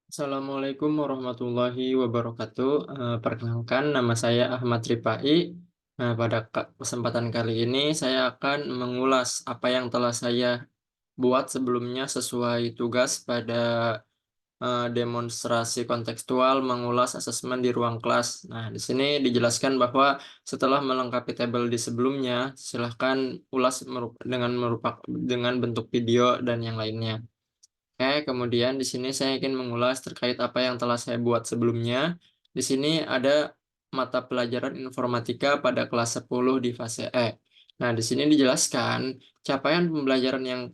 Assalamualaikum warahmatullahi wabarakatuh. Perkenalkan, nama saya Ahmad Ripai. Nah, pada kesempatan kali ini saya akan mengulas apa yang telah saya buat sebelumnya sesuai tugas pada demonstrasi kontekstual mengulas asesmen di ruang kelas. Nah, di sini dijelaskan bahwa setelah melengkapi tabel di sebelumnya, silahkan ulas dengan bentuk video dan yang lainnya. Oke, kemudian di sini saya ingin mengulas terkait apa yang telah saya buat sebelumnya. Di sini ada mata pelajaran informatika pada kelas 10 di fase E. Nah, di sini dijelaskan capaian pembelajaran yang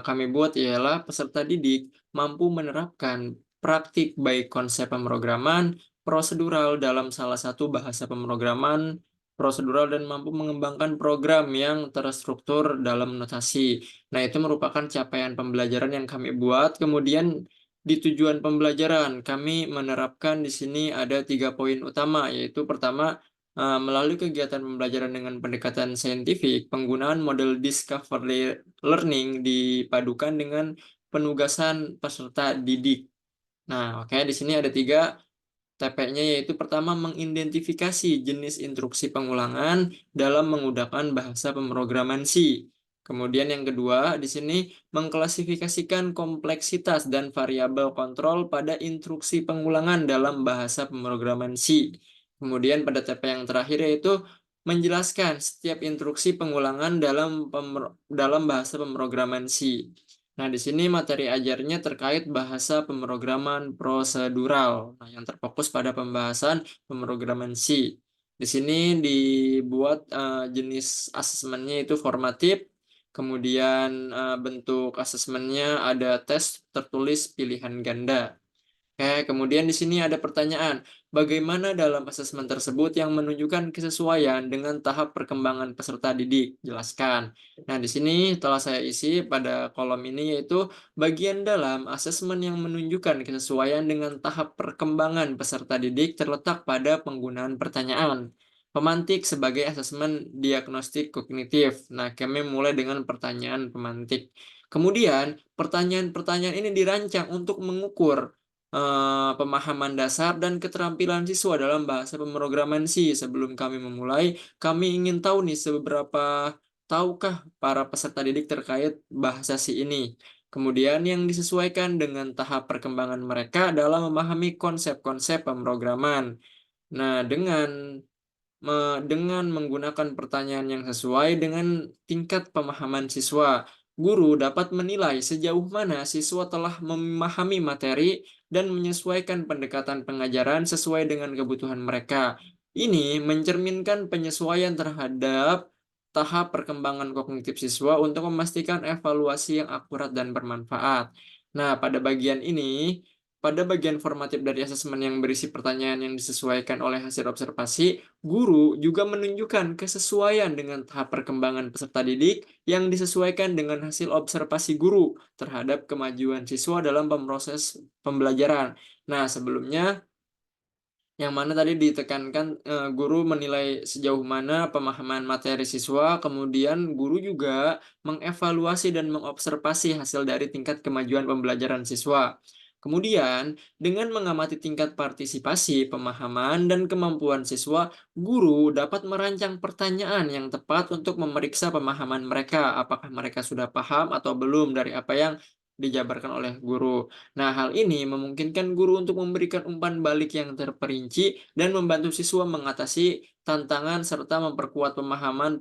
kami buat ialah peserta didik mampu menerapkan praktik baik konsep pemrograman, prosedural dalam salah satu bahasa pemrograman, prosedural dan mampu mengembangkan program yang terstruktur dalam notasi. Nah, itu merupakan capaian pembelajaran yang kami buat. Kemudian di tujuan pembelajaran, kami menerapkan di sini ada 3 poin utama, yaitu pertama, melalui kegiatan pembelajaran dengan pendekatan saintifik, penggunaan model discovery learning dipadukan dengan penugasan peserta didik. Nah, oke, di sini ada 3 TP-nya, yaitu pertama mengidentifikasi jenis instruksi pengulangan dalam menggunakan bahasa pemrograman C. Kemudian yang kedua, di sini mengklasifikasikan kompleksitas dan variabel kontrol pada instruksi pengulangan dalam bahasa pemrograman C. Kemudian pada TP yang terakhir yaitu menjelaskan setiap instruksi pengulangan dalam bahasa pemrograman C. Nah, di sini materi ajarnya terkait bahasa pemrograman prosedural, nah, yang terfokus pada pembahasan pemrograman C. Di sini dibuat jenis asesmennya itu formatif, kemudian bentuk asesmennya ada tes tertulis pilihan ganda. Oke, kemudian di sini ada pertanyaan, bagaimana dalam asesmen tersebut yang menunjukkan kesesuaian dengan tahap perkembangan peserta didik? Jelaskan. Nah, di sini telah saya isi pada kolom ini yaitu bagian dalam asesmen yang menunjukkan kesesuaian dengan tahap perkembangan peserta didik terletak pada penggunaan pertanyaan. Pemantik sebagai asesmen diagnostik kognitif. Nah, kami mulai dengan pertanyaan pemantik. Kemudian, pertanyaan-pertanyaan ini dirancang untuk mengukur pemahaman dasar dan keterampilan siswa dalam bahasa pemrograman C. Sebelum kami memulai, kami ingin tahu nih seberapa tahukah para peserta didik terkait bahasa C ini. Kemudian yang disesuaikan dengan tahap perkembangan mereka dalam memahami konsep-konsep pemrograman. Nah, dengan menggunakan pertanyaan yang sesuai dengan tingkat pemahaman siswa, guru dapat menilai sejauh mana siswa telah memahami materi dan menyesuaikan pendekatan pengajaran sesuai dengan kebutuhan mereka. Ini mencerminkan penyesuaian terhadap tahap perkembangan kognitif siswa untuk memastikan evaluasi yang akurat dan bermanfaat. Nah, pada bagian formatif dari asesmen yang berisi pertanyaan yang disesuaikan oleh hasil observasi, guru juga menunjukkan kesesuaian dengan tahap perkembangan peserta didik yang disesuaikan dengan hasil observasi guru terhadap kemajuan siswa dalam proses pembelajaran. Nah, sebelumnya yang mana tadi ditekankan guru menilai sejauh mana pemahaman materi siswa, kemudian guru juga mengevaluasi dan mengobservasi hasil dari tingkat kemajuan pembelajaran siswa. Kemudian, dengan mengamati tingkat partisipasi, pemahaman, dan kemampuan siswa, guru dapat merancang pertanyaan yang tepat untuk memeriksa pemahaman mereka, apakah mereka sudah paham atau belum dari apa yang dijabarkan oleh guru. Nah, hal ini memungkinkan guru untuk memberikan umpan balik yang terperinci dan membantu siswa mengatasi tantangan serta memperkuat pemahaman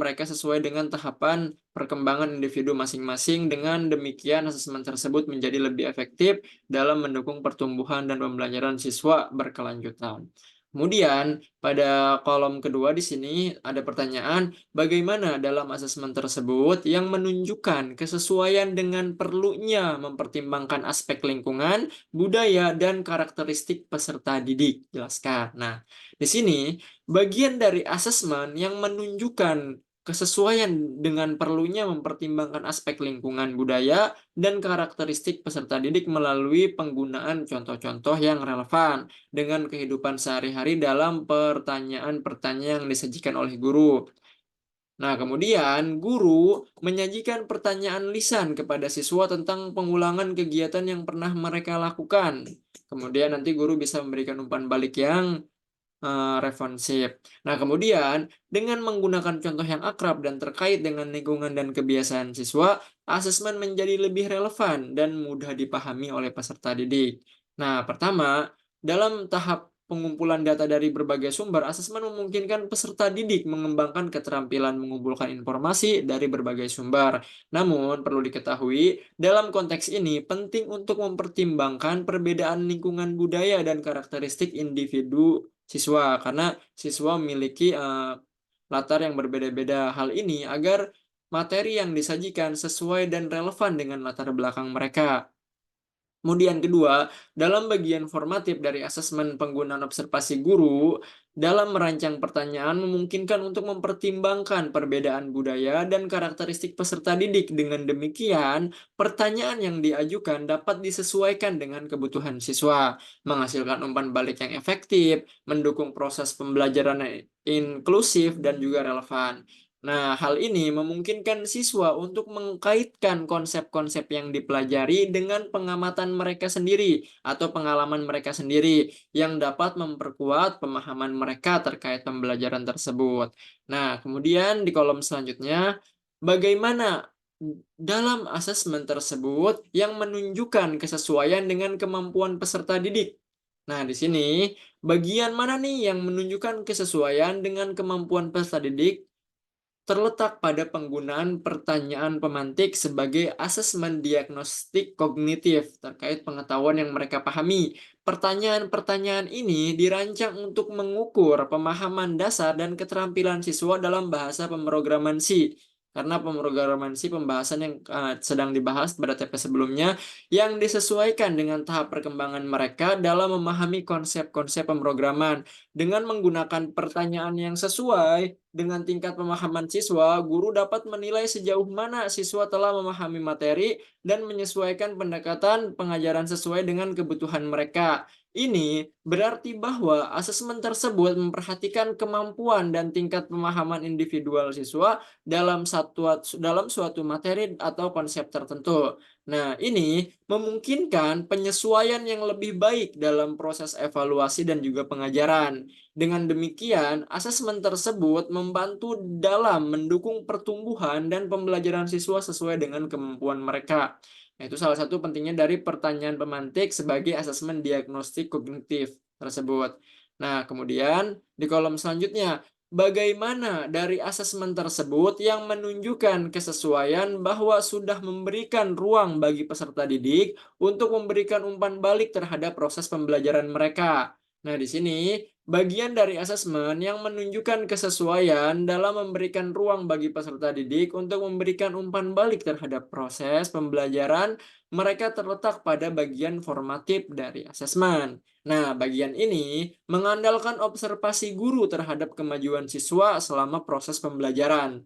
mereka sesuai dengan tahapan perkembangan individu masing-masing. Dengan demikian, asesmen tersebut menjadi lebih efektif dalam mendukung pertumbuhan dan pembelajaran siswa berkelanjutan. Kemudian, pada kolom kedua di sini ada pertanyaan, bagaimana dalam asesmen tersebut yang menunjukkan kesesuaian dengan perlunya mempertimbangkan aspek lingkungan, budaya, dan karakteristik peserta didik? Jelaskan. Nah, di sini bagian dari asesmen yang menunjukkan kesesuaian dengan perlunya mempertimbangkan aspek lingkungan, budaya, dan karakteristik peserta didik melalui penggunaan contoh-contoh yang relevan dengan kehidupan sehari-hari dalam pertanyaan-pertanyaan yang disajikan oleh guru. Nah, kemudian guru menyajikan pertanyaan lisan kepada siswa tentang pengulangan kegiatan yang pernah mereka lakukan. Kemudian nanti guru bisa memberikan umpan balik yang responsif. Nah, kemudian dengan menggunakan contoh yang akrab dan terkait dengan lingkungan dan kebiasaan siswa, asesmen menjadi lebih relevan dan mudah dipahami oleh peserta didik. Nah, pertama, dalam tahap pengumpulan data dari berbagai sumber, asesmen memungkinkan peserta didik mengembangkan keterampilan mengumpulkan informasi dari berbagai sumber. Namun, perlu diketahui, dalam konteks ini penting untuk mempertimbangkan perbedaan lingkungan budaya dan karakteristik individu siswa, karena siswa memiliki, latar yang berbeda-beda. Hal ini agar materi yang disajikan sesuai dan relevan dengan latar belakang mereka. Kemudian kedua, dalam bagian formatif dari asesmen penggunaan observasi guru, dalam merancang pertanyaan memungkinkan untuk mempertimbangkan perbedaan budaya dan karakteristik peserta didik. Dengan demikian, pertanyaan yang diajukan dapat disesuaikan dengan kebutuhan siswa, menghasilkan umpan balik yang efektif, mendukung proses pembelajaran yang inklusif dan juga relevan. Nah, hal ini memungkinkan siswa untuk mengkaitkan konsep-konsep yang dipelajari dengan pengamatan mereka sendiri atau pengalaman mereka sendiri yang dapat memperkuat pemahaman mereka terkait pembelajaran tersebut. Nah, kemudian di kolom selanjutnya, bagaimana dalam asesmen tersebut yang menunjukkan kesesuaian dengan kemampuan peserta didik. Nah, di sini bagian mana nih yang menunjukkan kesesuaian dengan kemampuan peserta didik? Terletak pada penggunaan pertanyaan pemantik sebagai asesmen diagnostik kognitif terkait pengetahuan yang mereka pahami. Pertanyaan-pertanyaan ini dirancang untuk mengukur pemahaman dasar dan keterampilan siswa dalam bahasa pemrograman C. Karena pemrograman C pembahasan yang sedang dibahas pada TP sebelumnya yang disesuaikan dengan tahap perkembangan mereka dalam memahami konsep-konsep pemrograman. Dengan menggunakan pertanyaan yang sesuai dengan tingkat pemahaman siswa, guru dapat menilai sejauh mana siswa telah memahami materi dan menyesuaikan pendekatan pengajaran sesuai dengan kebutuhan mereka. Ini berarti bahwa asesmen tersebut memperhatikan kemampuan dan tingkat pemahaman individual siswa dalam suatu materi atau konsep tertentu. Nah, ini memungkinkan penyesuaian yang lebih baik dalam proses evaluasi dan juga pengajaran. Dengan demikian, asesmen tersebut membantu dalam mendukung pertumbuhan dan pembelajaran siswa sesuai dengan kemampuan mereka. Nah, itu salah satu pentingnya dari pertanyaan pemantik sebagai asesmen diagnostik kognitif tersebut. Nah, kemudian di kolom selanjutnya, bagaimana dari asesmen tersebut yang menunjukkan kesesuaian bahwa sudah memberikan ruang bagi peserta didik untuk memberikan umpan balik terhadap proses pembelajaran mereka. Nah, di sini bagian dari asesmen yang menunjukkan kesesuaian dalam memberikan ruang bagi peserta didik untuk memberikan umpan balik terhadap proses pembelajaran mereka terletak pada bagian formatif dari asesmen. Nah, bagian ini mengandalkan observasi guru terhadap kemajuan siswa selama proses pembelajaran.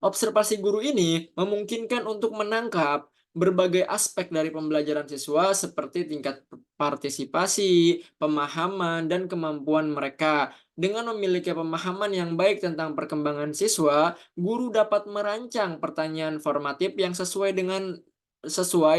Observasi guru ini memungkinkan untuk menangkap berbagai aspek dari pembelajaran siswa seperti tingkat partisipasi, pemahaman, dan kemampuan mereka. Dengan memiliki pemahaman yang baik tentang perkembangan siswa, guru dapat merancang pertanyaan formatif yang sesuai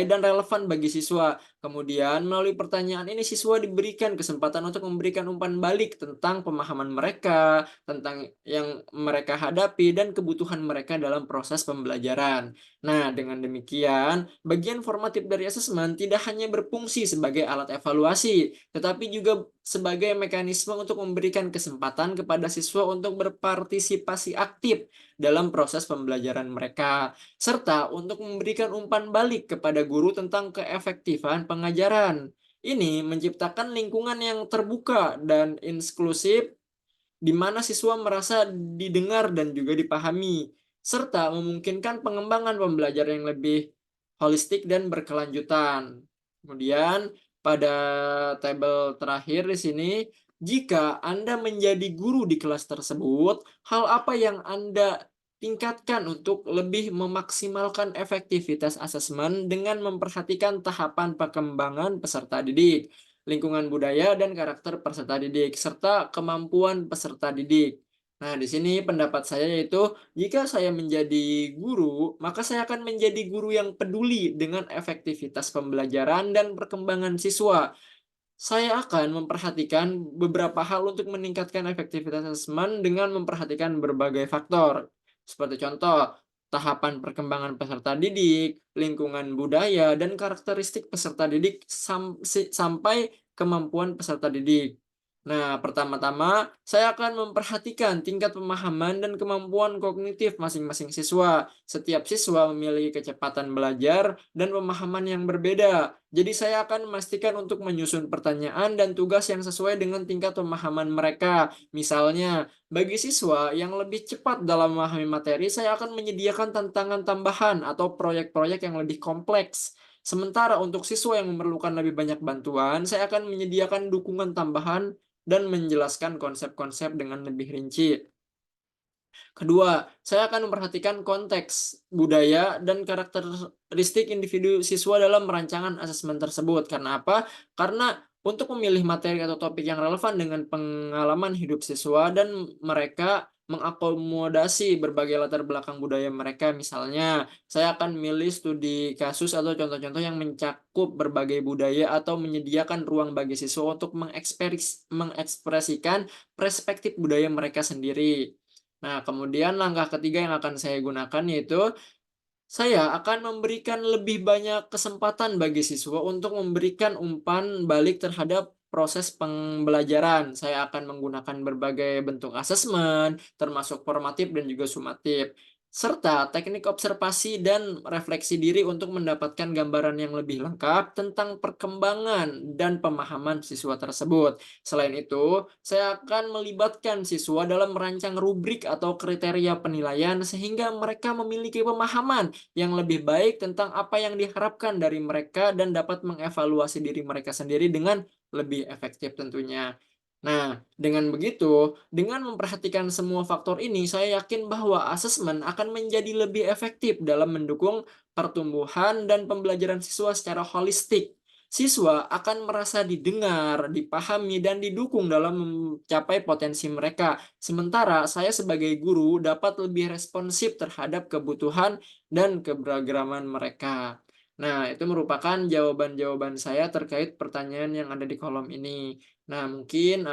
dan relevan bagi siswa. Kemudian, melalui pertanyaan ini siswa diberikan kesempatan untuk memberikan umpan balik tentang pemahaman mereka, tentang yang mereka hadapi, dan kebutuhan mereka dalam proses pembelajaran. Nah, dengan demikian, bagian formatif dari asesmen tidak hanya berfungsi sebagai alat evaluasi, tetapi juga sebagai mekanisme untuk memberikan kesempatan kepada siswa untuk berpartisipasi aktif dalam proses pembelajaran mereka, serta untuk memberikan umpan balik kepada guru tentang keefektifan pengajaran. Ini menciptakan lingkungan yang terbuka dan inklusif di mana siswa merasa didengar dan juga dipahami, serta memungkinkan pengembangan pembelajaran yang lebih holistik dan berkelanjutan. Kemudian, pada tabel terakhir di sini, jika Anda menjadi guru di kelas tersebut, hal apa yang Anda tingkatkan untuk lebih memaksimalkan efektivitas asesmen dengan memperhatikan tahapan perkembangan peserta didik, lingkungan budaya dan karakter peserta didik, serta kemampuan peserta didik. Nah, di sini pendapat saya yaitu, jika saya menjadi guru, maka saya akan menjadi guru yang peduli dengan efektivitas pembelajaran dan perkembangan siswa. Saya akan memperhatikan beberapa hal untuk meningkatkan efektivitas asesmen dengan memperhatikan berbagai faktor. Seperti contoh, tahapan perkembangan peserta didik, lingkungan budaya, dan karakteristik peserta didik sampai kemampuan peserta didik. Nah, pertama-tama saya akan memperhatikan tingkat pemahaman dan kemampuan kognitif masing-masing siswa. Setiap siswa memiliki kecepatan belajar dan pemahaman yang berbeda. Jadi saya akan memastikan untuk menyusun pertanyaan dan tugas yang sesuai dengan tingkat pemahaman mereka. Misalnya, bagi siswa yang lebih cepat dalam memahami materi, saya akan menyediakan tantangan tambahan atau proyek-proyek yang lebih kompleks. Sementara untuk siswa yang memerlukan lebih banyak bantuan, saya akan menyediakan dukungan tambahan dan menjelaskan konsep-konsep dengan lebih rinci. Kedua, saya akan memperhatikan konteks, budaya, dan karakteristik individu siswa dalam perancangan asesmen tersebut. Karena apa? Karena untuk memilih materi atau topik yang relevan dengan pengalaman hidup siswa dan mereka mengakomodasi berbagai latar belakang budaya mereka. Misalnya, saya akan memilih studi kasus atau contoh-contoh yang mencakup berbagai budaya atau menyediakan ruang bagi siswa untuk mengekspresikan perspektif budaya mereka sendiri. Nah, kemudian langkah ketiga yang akan saya gunakan yaitu, saya akan memberikan lebih banyak kesempatan bagi siswa untuk memberikan umpan balik terhadap proses pembelajaran. Saya akan menggunakan berbagai bentuk asesmen, termasuk formatif dan juga sumatif, serta teknik observasi dan refleksi diri untuk mendapatkan gambaran yang lebih lengkap tentang perkembangan dan pemahaman siswa tersebut. Selain itu, saya akan melibatkan siswa dalam merancang rubrik atau kriteria penilaian sehingga mereka memiliki pemahaman yang lebih baik tentang apa yang diharapkan dari mereka dan dapat mengevaluasi diri mereka sendiri dengan lebih efektif tentunya. Nah, dengan begitu, dengan memperhatikan semua faktor ini, saya yakin bahwa asesmen akan menjadi lebih efektif dalam mendukung pertumbuhan dan pembelajaran siswa secara holistik. Siswa akan merasa didengar, dipahami, dan didukung dalam mencapai potensi mereka. Sementara saya sebagai guru dapat lebih responsif terhadap kebutuhan dan keberagaman mereka. Nah, itu merupakan jawaban-jawaban saya terkait pertanyaan yang ada di kolom ini. Nah, mungkin,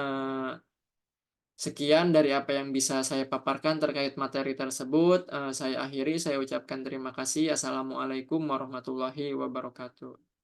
sekian dari apa yang bisa saya paparkan terkait materi tersebut, saya akhiri, saya ucapkan terima kasih. Assalamualaikum warahmatullahi wabarakatuh.